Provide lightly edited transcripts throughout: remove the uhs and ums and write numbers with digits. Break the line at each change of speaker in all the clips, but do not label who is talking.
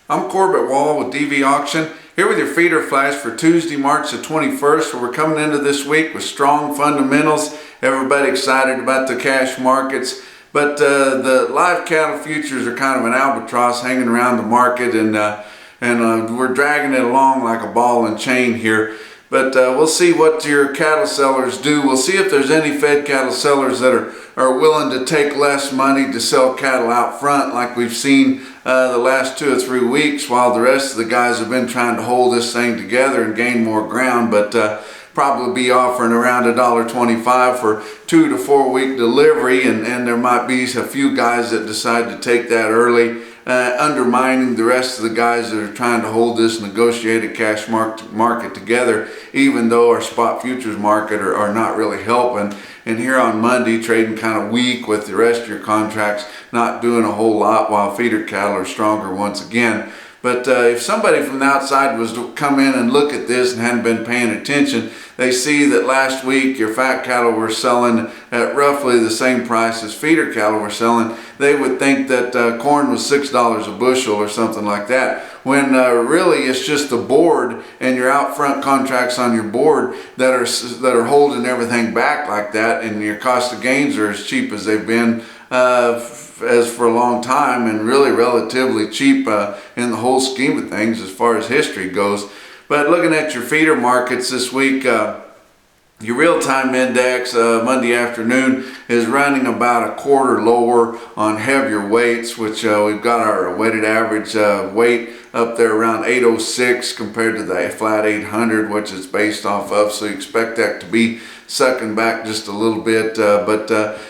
I'm Corbett Wall with DV Auction, here with your feeder flash for Tuesday, March the 21st, where we're coming into this week with strong fundamentals. Everybody excited about the cash markets, but the live cattle futures are kind of an albatross hanging around the market, and we're dragging it along like a ball and chain here. But we'll see what your cattle sellers do. We'll see if there's any fed cattle sellers that are willing to take less money to sell cattle out front, like we've seen the last 2 or 3 weeks, while the rest of the guys have been trying to hold this thing together and gain more ground. But probably be offering around $1.25 for 2 to 4 week delivery, and there might be a few guys that decide to take that early, undermining the rest of the guys that are trying to hold this negotiated cash market together, even though our spot futures market are not really helping. And here on Monday, trading kind of weak with the rest of your contracts not doing a whole lot, while feeder cattle are stronger once again. But if somebody from the outside was to come in and look at this and hadn't been paying attention, they see that last week your fat cattle were selling at roughly the same price as feeder cattle were selling. They would think that corn was $6 a bushel or something like that, when really it's just the board and your out front contracts on your board that are holding everything back like that, and your cost of gains are as cheap as they've been as for a long time, and really relatively cheap in the whole scheme of things as far as history goes. But looking at your feeder markets this week, your real-time index Monday afternoon is running about a quarter lower on heavier weights, which we've got our weighted average weight up there around 806 compared to the flat 800, which it's based off of. So you expect that to be sucking back just a little bit, but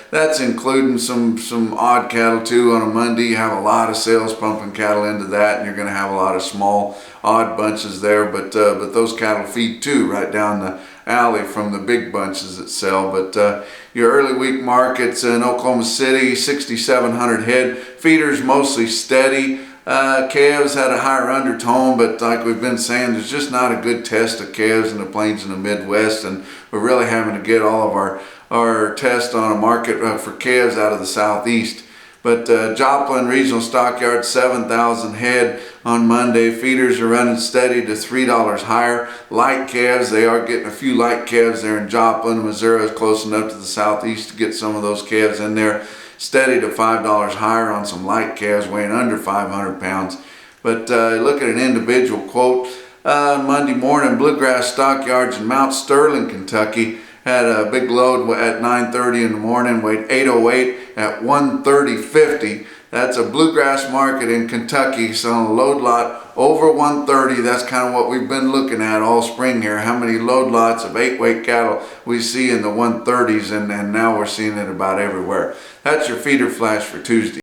that's including some odd cattle too. On a Monday, you have a lot of sales pumping cattle into that, and you're going to have a lot of small odd bunches there, but those cattle feed too right down the alley from the big bunches that sell. But your early week markets in Oklahoma City, 6,700 head. Feeders mostly steady. Calves had a higher undertone, but like we've been saying, there's just not a good test of calves in the plains and the Midwest, and we're really having to get all of our tests on a market for calves out of the Southeast. But Joplin Regional Stockyard, 7,000 head on Monday. Feeders are running steady to $3 higher. Light calves, they are getting a few light calves there in Joplin. Missouri is close enough to the Southeast to get some of those calves in there. Steady to $5 higher on some light calves weighing under 500 pounds. But look at an individual quote. Monday morning, Bluegrass Stockyards in Mount Sterling, Kentucky, had a big load at 9:30 in the morning, weighed 808 at 130.50. That's a Bluegrass market in Kentucky, selling a load lot over 130. That's kind of what we've been looking at all spring here. How many load lots of 8-weight cattle we see in the 130s, and now we're seeing it about everywhere. That's your feeder flash for Tuesday.